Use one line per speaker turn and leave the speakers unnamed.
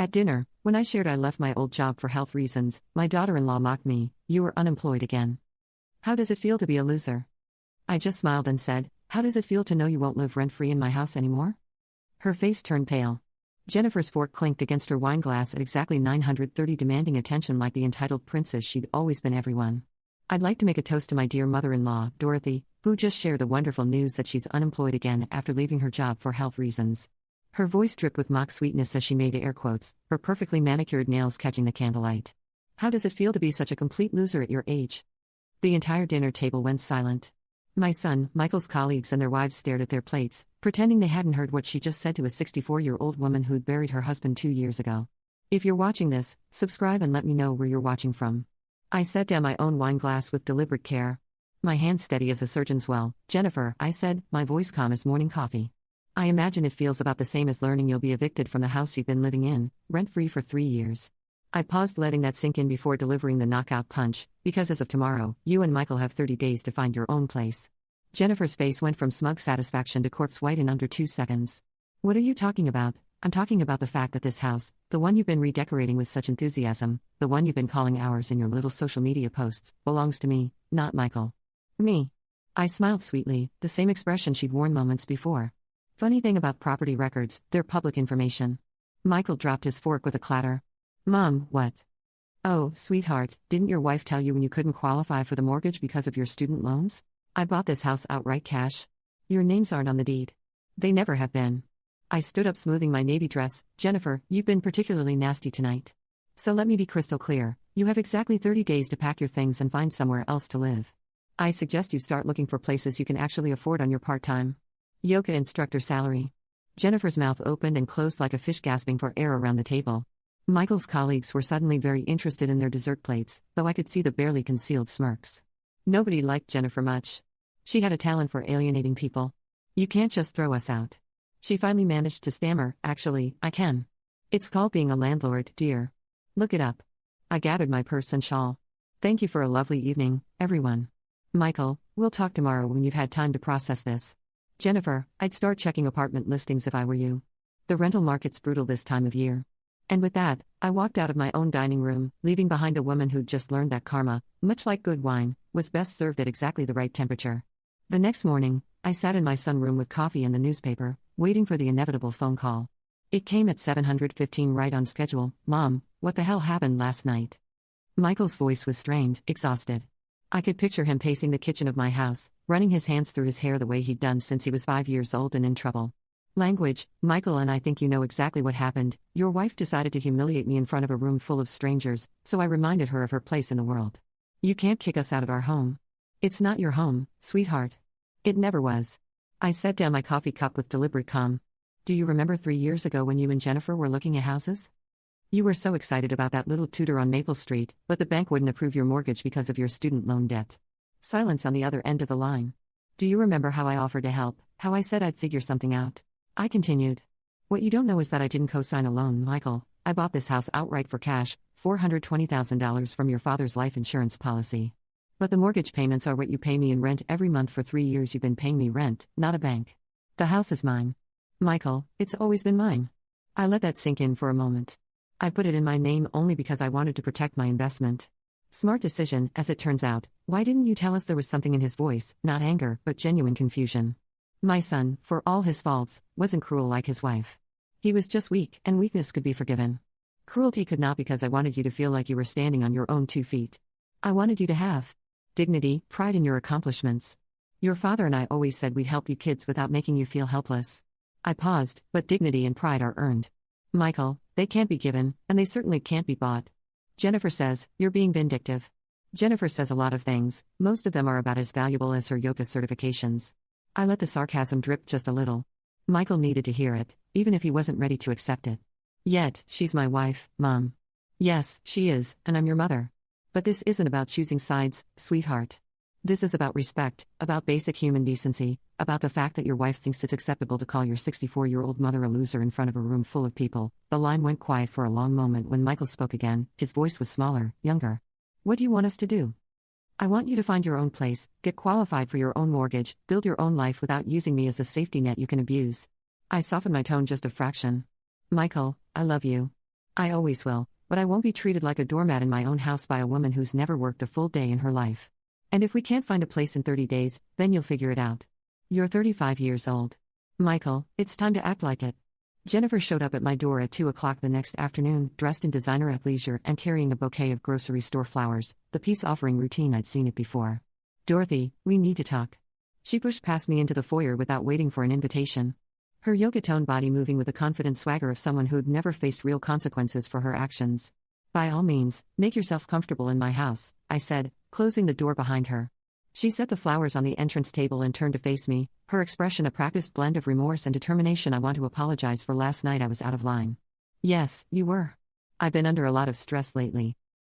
At dinner, when I shared I left my old job for health reasons, my daughter-in-law mocked me, "You are unemployed again. How does it feel to be a loser?" I just smiled and said, "How does it feel to know you won't live rent-free in my house anymore?" Her face turned pale. Jennifer's fork clinked against her wine glass at exactly 9:30, demanding attention like the entitled princess she'd always been everyone. "I'd like to make a toast to my dear mother-in-law, Dorothy, who just shared the wonderful news that she's unemployed again after leaving her job for health reasons." Her voice dripped with mock sweetness as she made air quotes, her perfectly manicured nails catching the candlelight. "How does it feel to be such a complete loser at your age?" The entire dinner table went silent. My son, Michael's colleagues and their wives stared at their plates, pretending they hadn't heard what she just said to a 64-year-old woman who'd buried her husband 2 years ago. If you're watching this, subscribe and let me know where you're watching from. I set down my own wine glass with deliberate care. My hand steady as a surgeon's well. "Jennifer," I said, my voice calm as morning coffee. "I imagine it feels about the same as learning you'll be evicted from the house you've been living in, rent-free for 3 years. I paused, letting that sink in before delivering the knockout punch, because as of tomorrow, you and Michael have 30 days to find your own place. Jennifer's face went from smug satisfaction to corpse white in under 2 seconds. "What are you talking about?" "I'm talking about the fact that this house, the one you've been redecorating with such enthusiasm, the one you've been calling ours in your little social media posts, belongs to me, not Michael." "Me?" I smiled sweetly, the same expression she'd worn moments before. "Funny thing about property records, they're public information." Michael dropped his fork with a clatter. "Mom, what?" "Oh, sweetheart, didn't your wife tell you when you couldn't qualify for the mortgage because of your student loans? I bought this house outright cash. Your names aren't on the deed. They never have been." I stood up, smoothing my navy dress. "Jennifer, you've been particularly nasty tonight. So let me be crystal clear, you have exactly 30 days to pack your things and find somewhere else to live. I suggest you start looking for places you can actually afford on your part-time yoga instructor salary." Jennifer's mouth opened and closed like a fish gasping for air around the table. Michael's colleagues were suddenly very interested in their dessert plates, though I could see the barely concealed smirks. Nobody liked Jennifer much. She had a talent for alienating people. "You can't just throw us out." She finally managed to stammer, "Actually, I can. It's called being a landlord, dear. Look it up." I gathered my purse and shawl. "Thank you for a lovely evening, everyone. Michael, we'll talk tomorrow when you've had time to process this." "Jennifer, I'd start checking apartment listings if I were you. The rental market's brutal this time of year." And with that, I walked out of my own dining room, leaving behind a woman who'd just learned that karma, much like good wine, was best served at exactly the right temperature. The next morning, I sat in my sunroom with coffee and the newspaper, waiting for the inevitable phone call. It came at 7:15, right on schedule. "Mom, what the hell happened last night?" Michael's voice was strained, exhausted. I could picture him pacing the kitchen of my house, running his hands through his hair the way he'd done since he was 5 years old and in trouble. "Language, Michael, and I think you know exactly what happened. Your wife decided to humiliate me in front of a room full of strangers, so I reminded her of her place in the world. You can't kick us out of our home. It's not your home, sweetheart. It never was." I set down my coffee cup with deliberate calm. "Do you remember 3 years ago when you and Jennifer were looking at houses? You were so excited about that little Tudor on Maple Street, but the bank wouldn't approve your mortgage because of your student loan debt." Silence on the other end of the line. "Do you remember how I offered to help, how I said I'd figure something out?" I continued. "What you don't know is that I didn't co-sign a loan, Michael. I bought this house outright for cash, $420,000 from your father's life insurance policy. But the mortgage payments are what you pay me in rent every month for 3 years. You've been paying me rent, not a bank. The house is mine. Michael, it's always been mine." I let that sink in for a moment. I put it in my name only because I wanted to protect my investment. Smart decision, as it turns out. Why didn't you tell us? There was something in his voice, not anger, but genuine confusion. My son, for all his faults, wasn't cruel like his wife. He was just weak, and weakness could be forgiven. Cruelty could not, because I wanted you to feel like you were standing on your own 2 feet. I wanted you to have dignity, pride in your accomplishments. Your father and I always said we'd help you kids without making you feel helpless. I paused, but dignity and pride are earned. Michael, they can't be given, and they certainly can't be bought. Jennifer says, you're being vindictive. Jennifer says a lot of things, most of them are about as valuable as her yoga certifications. I let the sarcasm drip just a little. Michael needed to hear it, even if he wasn't ready to accept it. Yet, she's my wife, Mom. Yes, she is, and I'm your mother. But this isn't about choosing sides, sweetheart. This is about respect, about basic human decency, about the fact that your wife thinks it's acceptable to call your 64-year-old mother a loser in front of a room full of people. The line went quiet for a long moment when Michael spoke again. His voice was smaller, younger. What do you want us to do? I want you to find your own place, get qualified for your own mortgage, build your own life without using me as a safety net you can abuse. I softened my tone just a fraction. Michael, I love you. I always will, but I won't be treated like a doormat in my own house by a woman who's never worked a full day in her life. And if we can't find a place in 30 days, then you'll figure it out. You're 35 years old. Michael, it's time to act like it. Jennifer showed up at my door at 2 o'clock the next afternoon, dressed in designer athleisure and carrying a bouquet of grocery store flowers, the peace offering routine I'd seen it before. Dorothy, we need to talk. She pushed past me into the foyer without waiting for an invitation. Her yoga-toned body moving with the confident swagger of someone who'd never faced real consequences for her actions. By all means, make yourself comfortable in my house, I said, closing the door behind her. She set the flowers on the entrance table and turned to face me, her expression a practiced blend of remorse and determination. I want to apologize for last night. I was out of line. Yes, you were. I've been under a lot of stress lately.